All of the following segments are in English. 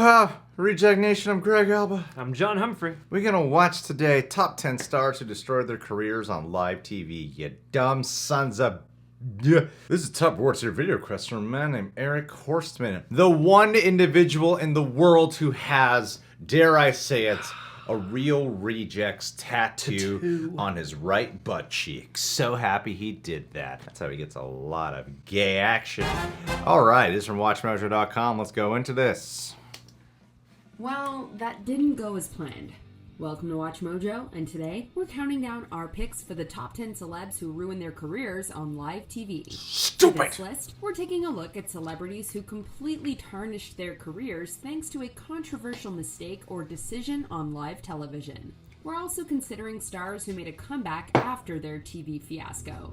Aloha, Reject Nation. I'm Greg Alba. I'm John Humphrey. We're going to watch today top 10 stars who destroyed their careers on live TV. You dumb sons of... Yeah. This is a top World Series video request from a man named Eric Horstman. The one individual in the world who has, dare I say it, a real reject's tattoo on his right butt cheek. So happy he did that. That's how he gets a lot of gay action. Alright, this is from WatchMojo.com. Let's go into this. Well, that didn't go as planned. Welcome to WatchMojo, and today we're counting down our picks for the top 10 celebs who ruined their careers on live TV. Stupid! For this list, we're taking a look at celebrities who completely tarnished their careers thanks to a controversial mistake or decision on live television. We're also considering stars who made a comeback after their TV fiasco.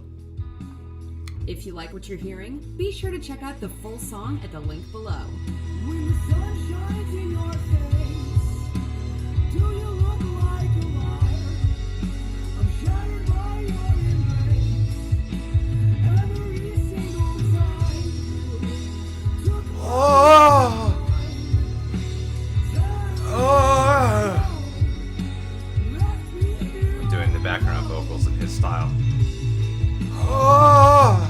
If you like what you're hearing, be sure to check out the full song at the link below. When the sun shines in your face, do you look like a liar? I'm shattered by your embrace. Every single time you took Oh! I'm doing the background vocals in his style. Oh!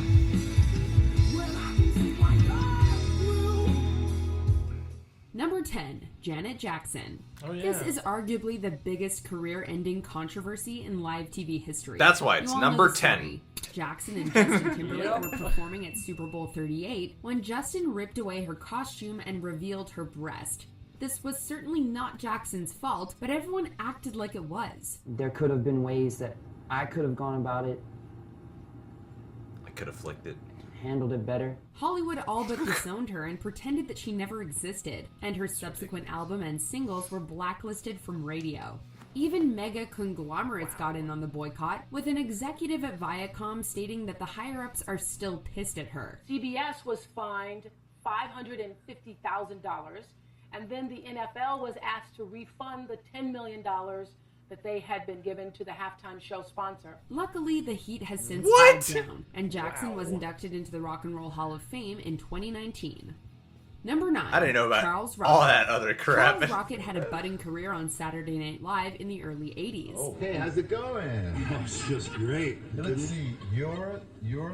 Number 10, Janet Jackson. Oh, yeah. This is arguably the biggest career-ending controversy in live TV history. That's why it's You all know number the 10. story. Jackson and Justin Timberlake were performing at Super Bowl 38 when Justin ripped away her costume and revealed her breast. This was certainly not Jackson's fault, but everyone acted like it was. There could have been ways that I could have gone about it, I could have flicked it. handled it better. Hollywood all but disowned her and pretended that she never existed, and her subsequent album and singles were blacklisted from radio. Even mega conglomerates got in on the boycott, with an executive at Viacom stating that the higher-ups are still pissed at her. CBS was fined $550,000, and then the NFL was asked to refund the $10 million that they had been given to the halftime show sponsor. Luckily, the heat has since What? died down, and Jackson was inducted into the Rock and Roll Hall of Fame in 2019. Number 9. I didn't know about Charles Rocket. all that other crap. Charles Rocket had a budding career on Saturday Night Live in the early 80s. Hey, how's it going? Oh, it's just great. Let's see. You're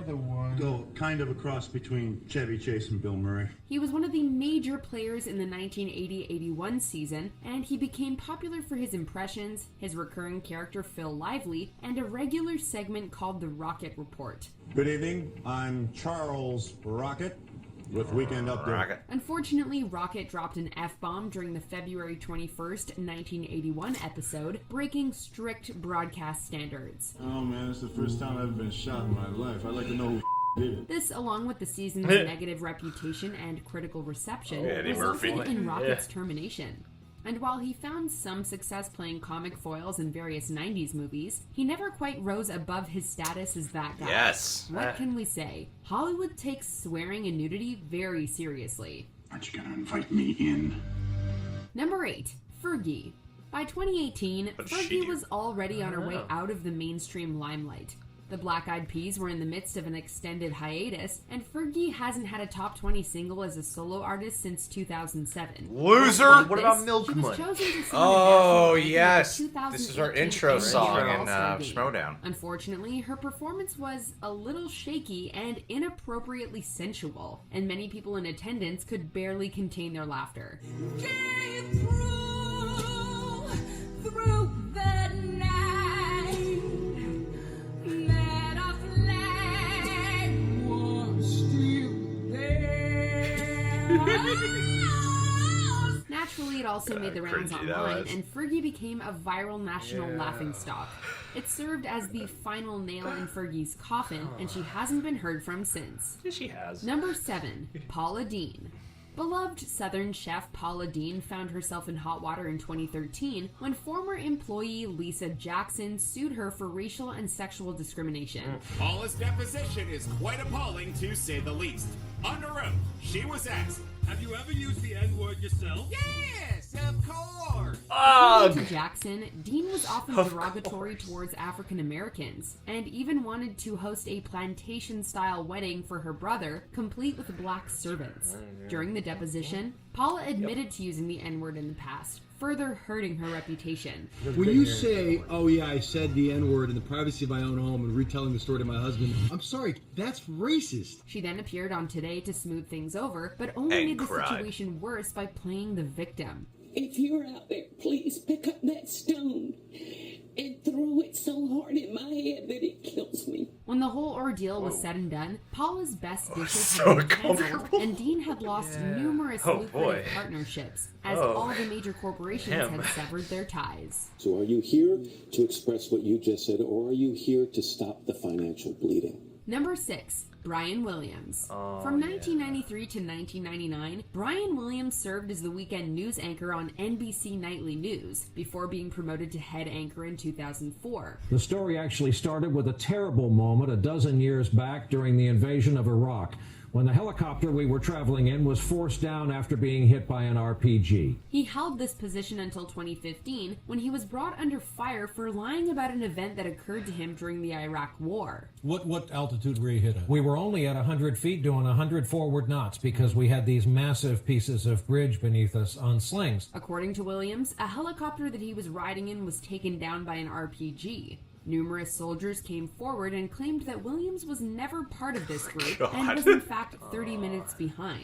the one. Go kind of a cross between Chevy Chase and Bill Murray. He was one of the major players in the 1980-81 season, and he became popular for his impressions, his recurring character Phil Lively, and a regular segment called The Rocket Report. Good evening. I'm Charles Rocket with Weekend Update. Rocket. Unfortunately, Rocket dropped an F-bomb during the February 21st, 1981 episode, breaking strict broadcast standards. Oh man, it's the first time I've been shot in my life. I'd like to know who did it. This, along with the season's negative reputation and critical reception, Eddie resulted Murphy. in Rocket's termination. And while he found some success playing comic foils in various 90s movies, he never quite rose above his status as that guy. Yes. What can we say? Hollywood takes swearing and nudity very seriously. Aren't you gonna invite me in? Number 8, Fergie. By 2018, What did she Fergie do? was already on her way out of the mainstream limelight. The Black Eyed Peas were in the midst of an extended hiatus, and Fergie hasn't had a top 20 single as a solo artist since 2007. Loser! Despite What about this, Milk she was Money? chosen to sing the Oh, national anthem yes. at the This is our 2018 intro NBA song in All-Star Game. Schmodown. Unfortunately, her performance was a little shaky and inappropriately sensual, and many people in attendance could barely contain their laughter. Came through the night. Let our flag was still there. Naturally, it also made the rounds cringy that online, was. and Fergie became a viral national laughingstock. It served as the final nail in Fergie's coffin, and she hasn't been heard from since. Yeah, she has. Number 7, Paula Deen. Beloved Southern chef Paula Deen found herself in hot water in 2013 when former employee Lisa Jackson sued her for racial and sexual discrimination. Paula's deposition is quite appalling, to say the least. Under oath, she was asked, Have you ever used the N-word yourself? Yes, of course. According to Jackson, Dean was often derogatory towards African Americans, and even wanted to host a plantation-style wedding for her brother, complete with black servants. During the deposition, Paula admitted to using the N-word in the past, further hurting her reputation. When you say, oh yeah, I said the N-word in the privacy of my own home and retelling the story to my husband, I'm sorry, that's racist. She then appeared on Today to smooth things over, but only made the situation worse by playing the victim. If you're out there, please pick up that stone and throw it so hard in my head that it kills me. When the whole ordeal was said and done, Paula's best dishes had been canceled, and Dean had lost numerous lucrative partnerships, as all the major corporations had severed their ties. So are you here to express what you just said, or are you here to stop the financial bleeding? Number 6. Brian Williams. From 1993 to 1999, Brian Williams served as the weekend news anchor on NBC Nightly News, before being promoted to head anchor in 2004. The story actually started with a terrible moment a dozen years back during the invasion of Iraq, when the helicopter we were traveling in was forced down after being hit by an RPG. He held this position until 2015, when he was brought under fire for lying about an event that occurred to him during the Iraq War. What altitude were you hit at? We were only at 100 feet doing 100 forward knots because we had these massive pieces of bridge beneath us on slings. According to Williams, a helicopter that he was riding in was taken down by an RPG. Numerous soldiers came forward and claimed that Williams was never part of this group and was in fact 30 minutes behind.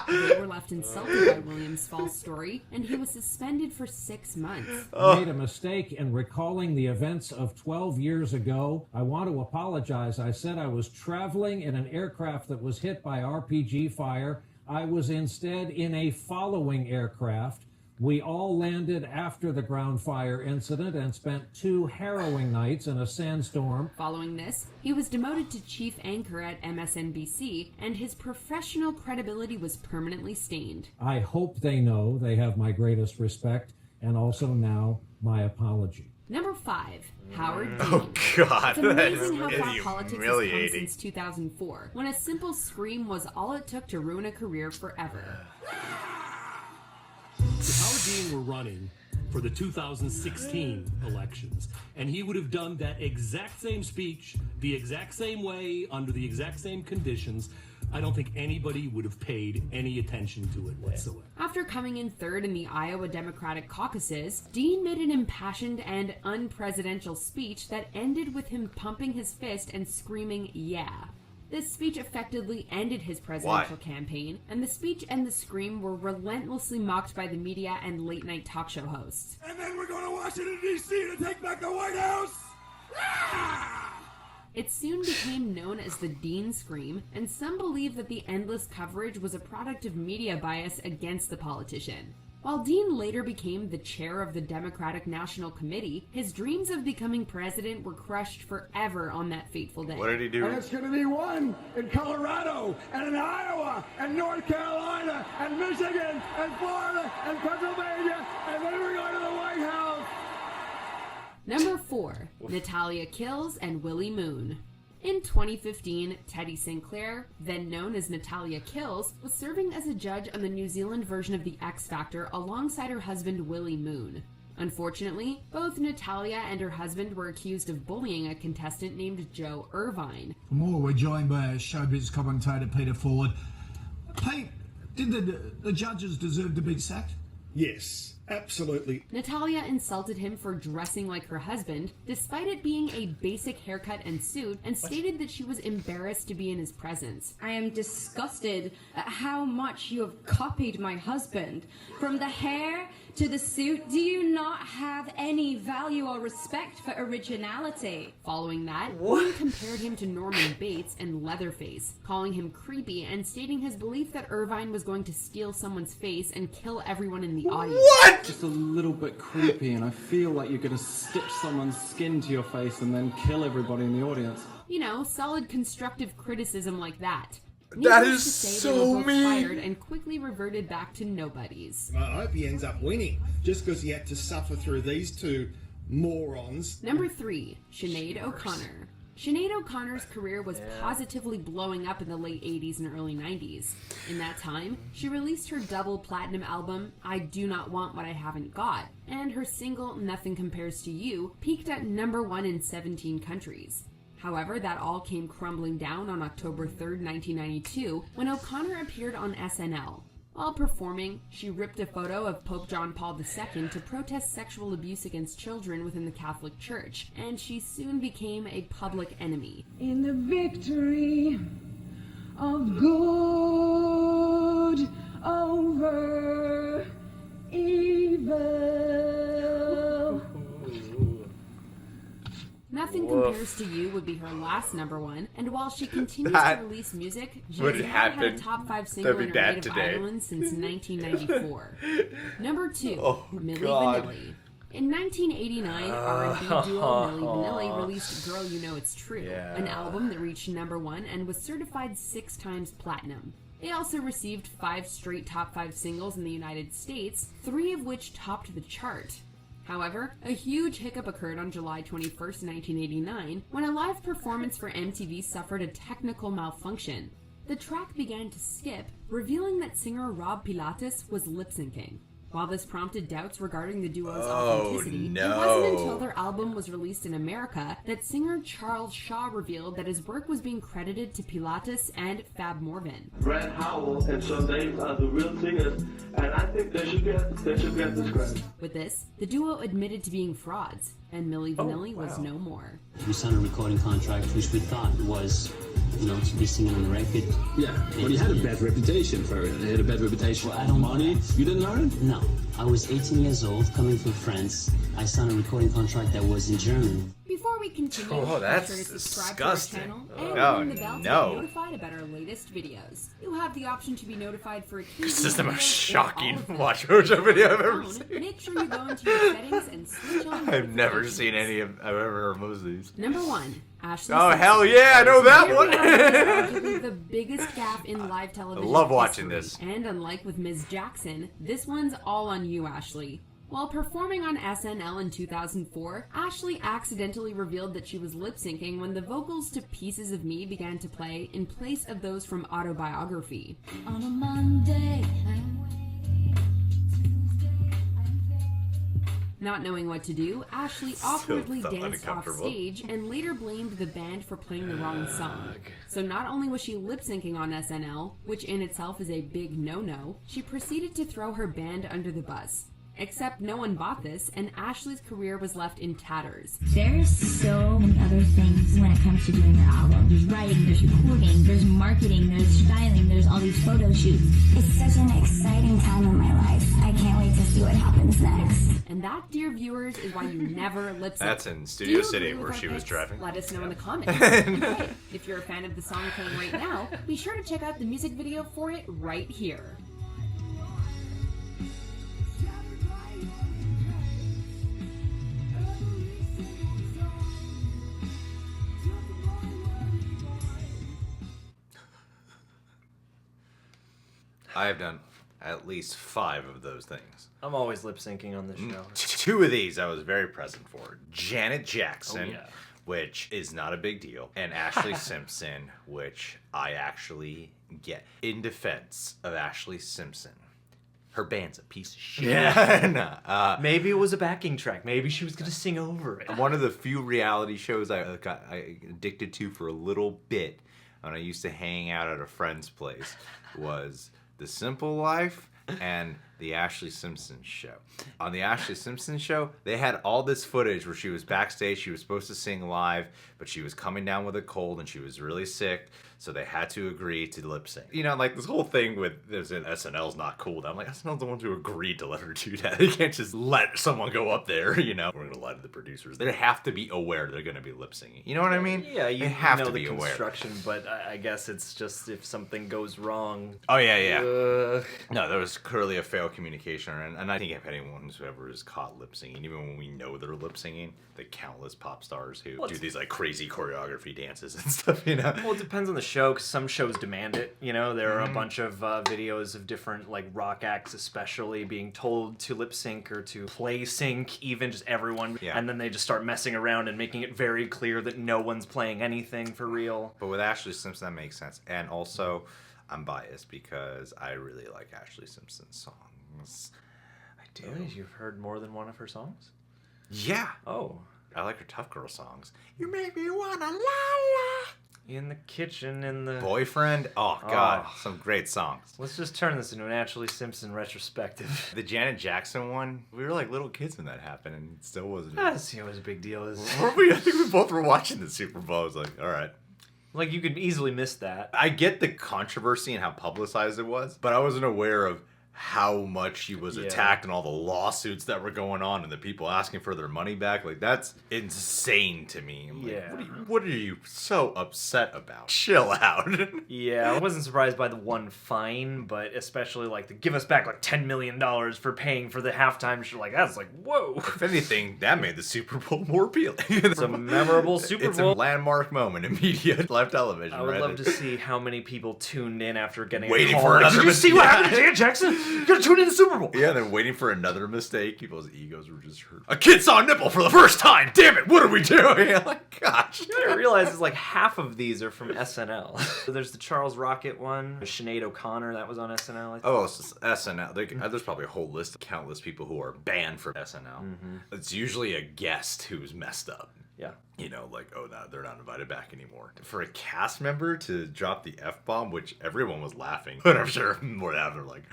They were left insulted by Williams' false story, and he was suspended for 6 months. I made a mistake in recalling the events of 12 years ago. I want to apologize. I said I was traveling in an aircraft that was hit by RPG fire. I was instead in a following aircraft. We all landed after the ground fire incident and spent 2 harrowing nights in a sandstorm. Following this, he was demoted to chief anchor at MSNBC, and his professional credibility was permanently stained. I hope they know they have my greatest respect, and also now my apology. Number 5, Howard Dean. Oh God, It's amazing that how far is politics has come humiliating. since 2004, when a simple scream was all it took to ruin a career forever. If Howard Dean were running for the 2016 elections, and he would have done that exact same speech, the exact same way, under the exact same conditions, I don't think anybody would have paid any attention to it whatsoever. After coming in third in the Iowa Democratic caucuses, Dean made an impassioned and unpresidential speech that ended with him pumping his fist and screaming, "Yeah." This speech effectively ended his presidential campaign, and the speech and the scream were relentlessly mocked by the media and late-night talk show hosts. And then we're going to Washington, D.C. to take back the White House! It soon became known as the Dean Scream, and some believe that the endless coverage was a product of media bias against the politician. While Dean later became the chair of the Democratic National Committee, his dreams of becoming president were crushed forever on that fateful day. What did he do? And it's going to be one in Colorado, and in Iowa, and North Carolina, and Michigan, and Florida, and Pennsylvania, and then we're going to the White House. Number 4, Natalia Kills and Willy Moon. In 2015, Teddy Sinclair, then known as Natalia Kills, was serving as a judge on the New Zealand version of The X Factor alongside her husband Willy Moon. Unfortunately, both Natalia and her husband were accused of bullying a contestant named Joe Irvine. For more, we're joined by showbiz commentator Peter Ford. Pete, did the judges deserve to be sacked? Yes, absolutely. Natalia insulted him for dressing like her husband, despite it being a basic haircut and suit, and stated that she was embarrassed to be in his presence. I am disgusted at how much you have copied my husband. From the hair to the suit, do you not have any value or respect for originality? Following that, Dean compared him to Norman Bates and Leatherface, calling him creepy and stating his belief that Irvine was going to steal someone's face and kill everyone in the audience. What? Just a little bit creepy, and I feel like you're going to stitch someone's skin to your face and then kill everybody in the audience. You know, solid constructive criticism like that. That Needless is to say, so they were both mean. fired and quickly reverted back to nobodies. I hope he ends up winning, just because he had to suffer through these two morons. Number 3, Sinead O'Connor. Sinead O'Connor's career was positively blowing up in the late 80s and early 90s. In that time, she released her double platinum album, I Do Not Want What I Haven't Got, and her single, Nothing Compares to You, peaked at #1 in 17 countries. However, that all came crumbling down on October 3rd, 1992, when O'Connor appeared on SNL. While performing, she ripped a photo of Pope John Paul II to protest sexual abuse against children within the Catholic Church, and she soon became a public enemy. In the victory of good over evil. Nothing Compares to You would be her last #1, and while she continues to release music, she has not had a top 5 single in her native Ireland since 1994. Number 2, Milli Vanilli. In 1989, R&B duo Milli Vanilli released Girl You Know It's True, an album that reached #1 and was certified 6 times platinum. They also received 5 straight top 5 singles in the United States, 3 of which topped the chart. However, a huge hiccup occurred on July 21st, 1989, when a live performance for MTV suffered a technical malfunction. The track began to skip, revealing that singer Rob Pilatus was lip-syncing. While this prompted doubts regarding the duo's authenticity, it wasn't until their album was released in America that singer Charles Shaw revealed that his work was being credited to Pilatus and Fab Morvan. Brad Howell and Sean Davis are the real singers, and I think they should get this credit. With this, the duo admitted to being frauds, and Milli Vanilli was no more. We signed a recording contract, which we thought was, to be singing on the record. Yeah, but he had a bad reputation for it. He had a bad reputation. Well, I don't money. You didn't learn? No. I was 18 years old, coming from France. I signed a recording contract that was in German. Before we continue, that's be sure to subscribe disgusting. to our channel and ring the bell to be notified about our latest videos. You have the option to be notified for a This is the most shocking WatchMojo video I've ever seen. Make sure you go into your settings and switch on I've never seen any of, I've ever removed these. #1, Ashlee Oh, Simpson. hell yeah, I know that one. Arguably the biggest gap in live television. I love watching this. And unlike with Ms. Jackson, this one's all on you, Ashlee. While performing on SNL in 2004, Ashlee accidentally revealed that she was lip-syncing when the vocals to Pieces of Me began to play in place of those from Autobiography. On a Monday, Not knowing what to do, Ashlee awkwardly danced off stage and later blamed the band for playing the wrong song. So not only was she lip-syncing on SNL, which in itself is a big no-no, she proceeded to throw her band under the bus. Except no one bought this, and Ashlee's career was left in tatters. There's so many other things when it comes to doing your album. There's writing, there's recording, there's marketing, there's styling, there's all these photo shoots. It's such an exciting time in my life. I can't wait to see what happens next. And that, dear viewers, is why you never lip sync. That's in Studio City where she was driving. Let us know in the comments. Hey, if you're a fan of the song playing right now, be sure to check out the music video for it right here. I have done at least 5 of those things. I'm always lip syncing on this show. 2 of these I was very present for. Janet Jackson, which is not a big deal, and Ashlee Simpson, which I actually get. In defense of Ashlee Simpson, her band's a piece of shit. Yeah. Maybe it was a backing track. Maybe she was going to sing over it. One of the few reality shows I got addicted to for a little bit when I used to hang out at a friend's place was The Simple Life and The Ashlee Simpson Show. On The Ashlee Simpson Show, they had all this footage where she was backstage, she was supposed to sing live, but she was coming down with a cold and she was really sick, so they had to agree to lip sync. You know, like this whole thing with SNL's not cool. I'm like, SNL's the ones who agreed to let her do that. They can't just let someone go up there, you know. We're gonna lie to the producers. They have to be aware they're gonna be lip syncing. You know what I mean? Yeah, you they have know to be the aware. construction, but I guess it's just if something goes wrong. Oh yeah. No, there was clearly a failed communication, and I think if anyone who ever is caught lip syncing, even when we know they're lip syncing, the countless pop stars who do these like crazy choreography dances and stuff, you know. Well, it depends on the show because some shows demand it. You know, there are a bunch of videos of different like rock acts, especially being told to lip sync or to play sync, even just everyone, and then they just start messing around and making it very clear that no one's playing anything for real. But with Ashlee Simpson, that makes sense. And also, I'm biased because I really like Ashlee Simpson's songs. I do. Really? You've heard more than one of her songs? Yeah. Oh. I like her Tough Girl songs. You make me wanna la la. In the kitchen, in the... Boyfriend? Oh, God. Some great songs. Let's just turn this into an Ashlee Simpson retrospective. The Janet Jackson one, we were like little kids when that happened, and it still wasn't... It was a big deal. I think we both were watching the Super Bowl. I was like, all right. Like, you could easily miss that. I get the controversy and how publicized it was, but I wasn't aware of how much she was attacked and all the lawsuits that were going on and the people asking for their money back. Like, that's insane to me. I'm like, what are you so upset about? Chill out. Yeah, I wasn't surprised by the one fine, but especially like the give us back like $10 million for paying for the halftime show. Like, that's like, whoa. If anything, that made the Super Bowl more appealing. It's a memorable Super Bowl. It's a landmark moment in media, live television. I would love to see how many people tuned in after getting waiting a call. for another Did you see what happened to Janet Jackson? You gotta tune in the Super Bowl. Yeah, then waiting for another mistake. People's egos were just hurt. A kid saw a nipple for the first time. Damn it, what are we doing? Like, gosh. You gotta realize it's like half of these are from SNL. So there's the Charles Rocket one. Sinead O'Connor, that was on SNL. I think. Oh, it's SNL. There's probably a whole list of countless people who are banned from SNL. It's usually a guest who's messed up. Yeah. You know, like, oh, no, they're not invited back anymore. For a cast member to drop the F-bomb, which everyone was laughing, but I'm sure more after, like,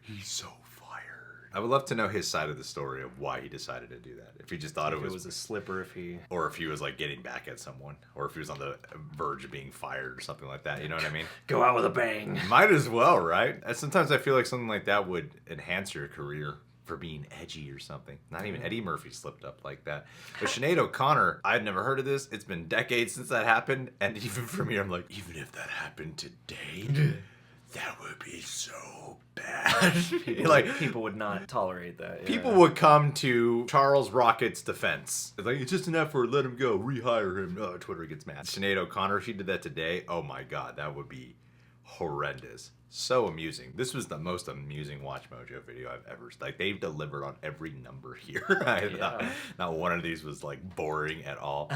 he's so fired. I would love to know his side of the story of why he decided to do that. If he just thought it was a slipper, or if he was like getting back at someone, or if he was on the verge of being fired or something like that. You know what I mean? Go out with a bang. Might as well, right? Sometimes I feel like something like that would enhance your career for being edgy or something. Not even Eddie Murphy slipped up like that. But Sinead O'Connor, I've never heard of this. It's been decades since that happened. And even for me, I'm like, even if that happened today, that would be so bad. People would not tolerate that. Yeah. People would come to Charles Rocket's defense. It's like, it's just an effort, let him go, rehire him. Oh, Twitter gets mad. Sinead O'Connor, she did that today. Oh my God, that would be horrendous. So amusing. This was the most amusing WatchMojo video I've ever... Like, they've delivered on every number here. Not one of these was, like, boring at all.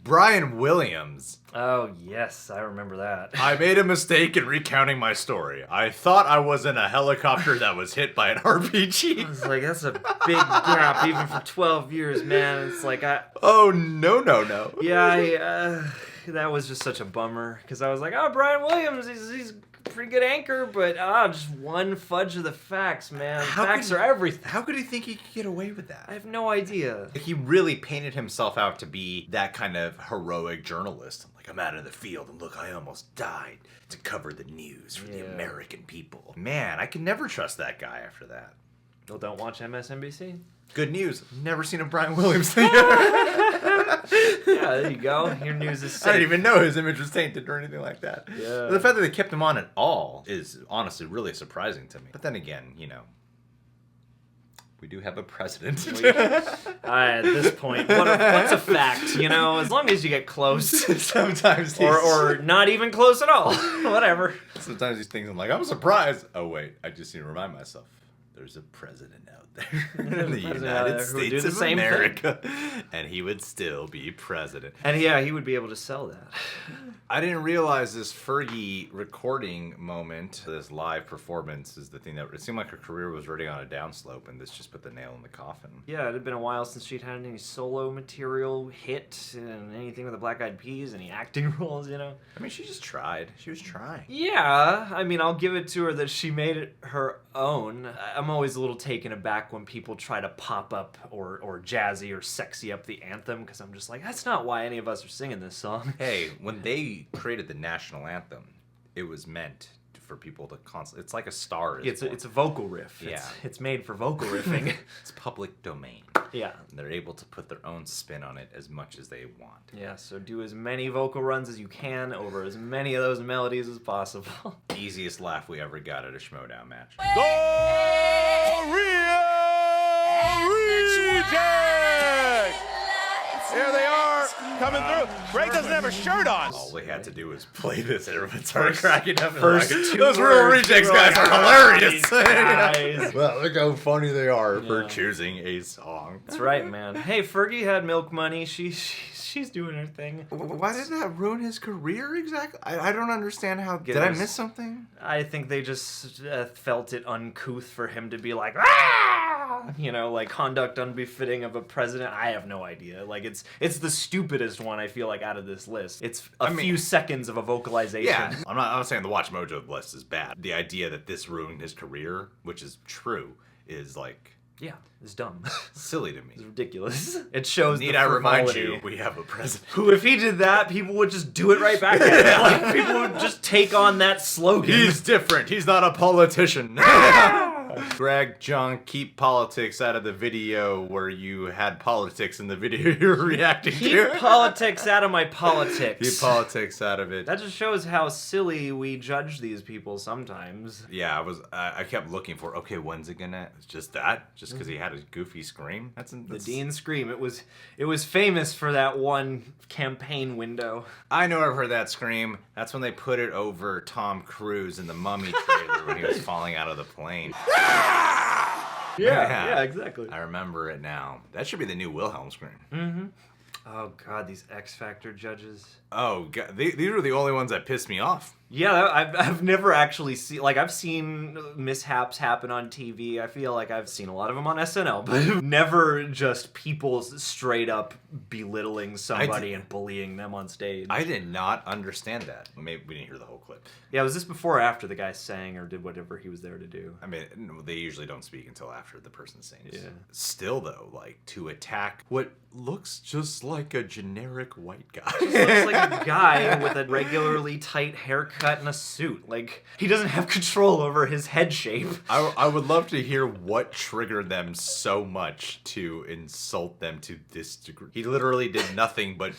Brian Williams. Oh, yes. I remember that. I made a mistake in recounting my story. I thought I was in a helicopter that was hit by an RPG. I was like, that's a big gap, even for 12 years, man. It's like, Oh, no. Yeah, that was just such a bummer. Because I was like, oh, Brian Williams, he's pretty good anchor, but just one fudge of the facts, man. Facts are everything. How could he think he could get away with that? I have no idea. He really painted himself out to be that kind of heroic journalist. I'm like, I'm out in the field, and look, I almost died to cover the news for the American people. Man, I can never trust that guy after that. Well, don't watch MSNBC. Good news. Never seen a Brian Williams thing. Yeah, there you go. Your news is safe. I didn't even know his image was tainted or anything like that. Yeah. But the fact that they kept him on at all is honestly really surprising to me. But then again, you know, we do have a president. At this point, what's a fact? You know, as long as you get close. Sometimes or not even close at all. Whatever. Sometimes these things I'm like, I'm surprised. Oh wait, I just need to remind myself. There's a president out there in the United States of America, and he would still be president. And yeah, he would be able to sell that. I didn't realize this Fergie recording moment, this live performance, is the thing that it seemed like her career was already on a downslope, and this just put the nail in the coffin. Yeah, it had been a while since she'd had any solo material hit, and anything with the Black Eyed Peas, any acting roles, you know? I mean, she just tried. She was trying. Yeah, I mean, I'll give it to her that she made it her own. I'm always a little taken aback when people try to pop up or jazzy or sexy up the anthem, because I'm just like, that's not why any of us are singing this song. Hey, when they created the national anthem, it was meant for people to constantly... It's like a star. It's a vocal riff. Yeah. It's made for vocal riffing. It's public domain. Yeah. And they're able to put their own spin on it as much as they want. Yeah, so do as many vocal runs as you can over as many of those melodies as possible. Easiest laugh we ever got at a Schmodown match. The real reject! Here they are, coming through. Greg doesn't have a shirt on. All we had to do was play this, and everyone started cracking up. First Like, two those Real words, Rejects you were guys like, are hilarious. guys. Well, look how funny they are for choosing a song. That's right, man. Hey, Fergie had Milk Money. She's doing her thing. Why did that ruin his career exactly? I don't understand how. Did I miss something? I think they just felt it uncouth for him to be like, ah! You know, like conduct unbefitting of a president. I have no idea. Like it's the stupidest one I feel like out of this list. It's a few seconds of a vocalization. Yeah, I'm not saying the WatchMojo list is bad. The idea that this ruined his career, which is true, is like. Yeah, it's dumb. Silly to me. It's ridiculous. It shows Need the I remind frivolity. you, we have a president. Who, if he did that, people would just do it right back at him. Like, people would just take on that slogan. He's different. He's not a politician. Greg, John, keep politics out of the video where you had politics in the video you're reacting to. Keep politics out of my politics. Keep politics out of it. That just shows how silly we judge these people sometimes. Yeah, I kept looking for, okay, when's it gonna? It's just that? Just because he had a goofy scream? That's the Deen scream. It was famous for that one campaign window. I know I've heard that scream. That's when they put it over Tom Cruise in the Mummy trailer when he was falling out of the plane. Yeah, exactly. I remember it now. That should be the new Wilhelm scream. Mm-hmm. Oh, God, these X Factor judges. Oh, God. These are the only ones that piss me off. Yeah, I've never actually seen... Like, I've seen mishaps happen on TV. I feel like I've seen a lot of them on SNL, but never just people straight up belittling somebody and bullying them on stage. I did not understand that. Maybe we didn't hear the whole clip. Yeah, was this before or after the guy sang or did whatever he was there to do? I mean, they usually don't speak until after the person sings. Yeah. Still, though, like, to attack what looks just like a generic white guy. Just looks like a guy with a regularly tight haircut and a suit. Like, he doesn't have control over his head shape. I would love to hear what triggered them so much to insult them to this degree. He literally did nothing but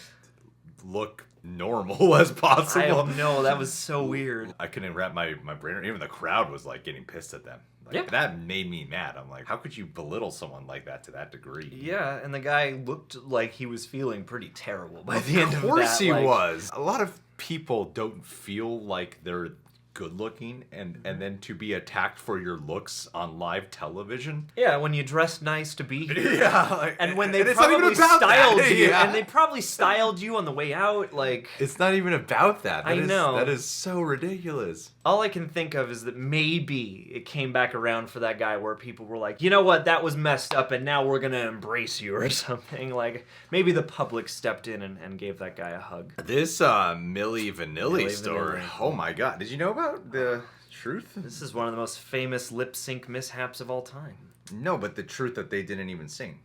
look normal as possible. I don't know, that was so weird. I couldn't wrap my brain around. Even the crowd was like getting pissed at them. Like, yeah. That made me mad. I'm like, how could you belittle someone like that to that degree? Yeah, and the guy looked like he was feeling pretty terrible by the end of that. Of course he like, was. A lot of people don't feel like they're good looking, and then to be attacked for your looks on live television. Yeah, when you dress nice to be here. Yeah, like, and when they and it's not probably even about styled that. you, Yeah. and they probably styled you on the way out. Like, it's not even about that. I know. That is so ridiculous. All I can think of is that maybe it came back around for that guy where people were like, you know what, that was messed up, and now we're gonna embrace you or something. Like, maybe the public stepped in and gave that guy a hug. This Milli Vanilli story. Oh my God! Did you know about the truth? This is one of the most famous lip sync mishaps of all time. No, but the truth that they didn't even sing.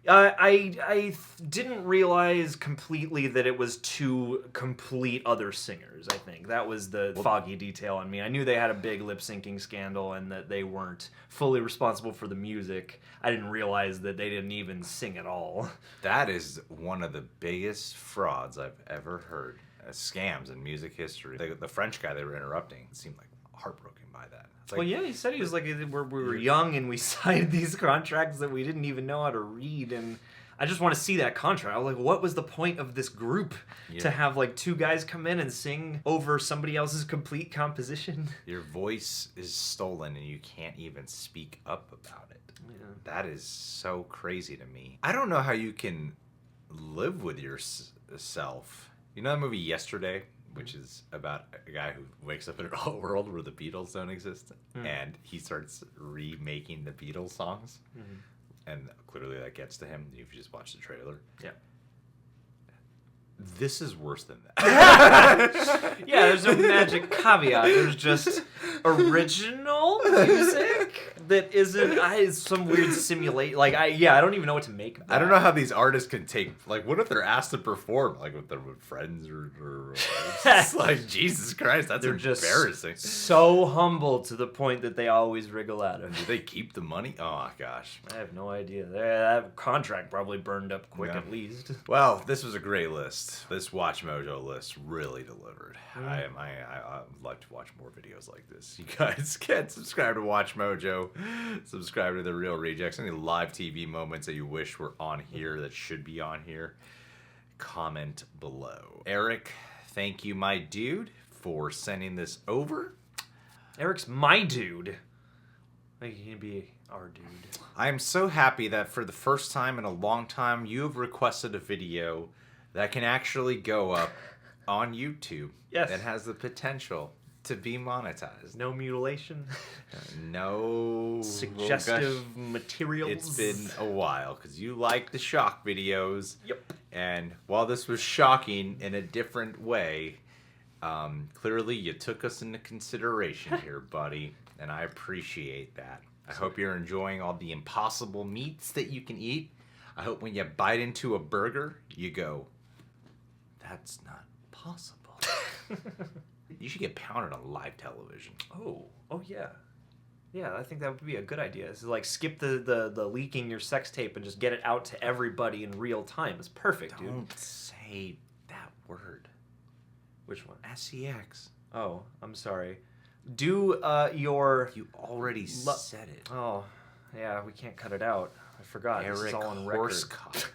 I didn't realize completely that it was two complete other singers, I think. That was the foggy detail on me. I knew they had a big lip-syncing scandal and that they weren't fully responsible for the music. I didn't realize that they didn't even sing at all. That is one of the biggest frauds I've ever heard. Scams in music history. The French guy they were interrupting seemed like heartbroken by that. Like, well, yeah, he said he was like, we were young and we signed these contracts that we didn't even know how to read, and I just want to see that contract. I was like, what was the point of this group to have like two guys come in and sing over somebody else's complete composition? Your voice is stolen and you can't even speak up about it. Yeah. That is so crazy to me. I don't know how you can live with yourself. You know that movie Yesterday? Which is about a guy who wakes up in a world where the Beatles don't exist, and he starts remaking the Beatles songs, and clearly that gets to him. If you just watch the trailer, yeah, this is worse than that. Yeah, there's no magic caveat. There's just original music that isn't some weird simulate. Like I don't even know what to make of that. I don't know how these artists can take, like, what if they're asked to perform, like, with friends or it's like, Jesus Christ, that's embarrassing. Just so humble to the point that they always wriggle out of. Do they keep the money? Oh gosh, I have no idea. That contract probably burned up quick at least. Well, this was a great list. This WatchMojo list really delivered. I'd like to watch more videos like this. You guys can subscribe to WatchMojo. Subscribe to The Real Rejects. Any live TV moments that you wish were on here that should be on here. comment below. Eric, thank you, my dude, for sending this over. Eric's my dude. Like, he can be our dude. I am so happy that for the first time in a long time, you have requested a video that can actually go up on YouTube. Yes. That has the potential to be monetized. No mutilation. No suggestive materials. It's been a while because you like the shock videos. Yep. And while this was shocking in a different way, clearly you took us into consideration here, buddy. And I appreciate that. I hope you're enjoying all the impossible meats that you can eat. I hope when you bite into a burger, you go, that's not possible. You should get pounded on live television. Oh yeah. Yeah, I think that would be a good idea. Is like skip the leaking your sex tape and just get it out to everybody in real time. It's perfect, dude. Don't say that word. Which one? SEX. Oh, I'm sorry. Do your... You already said it. Oh, yeah, we can't cut it out. I forgot. This is Eric all on record. Horsecock.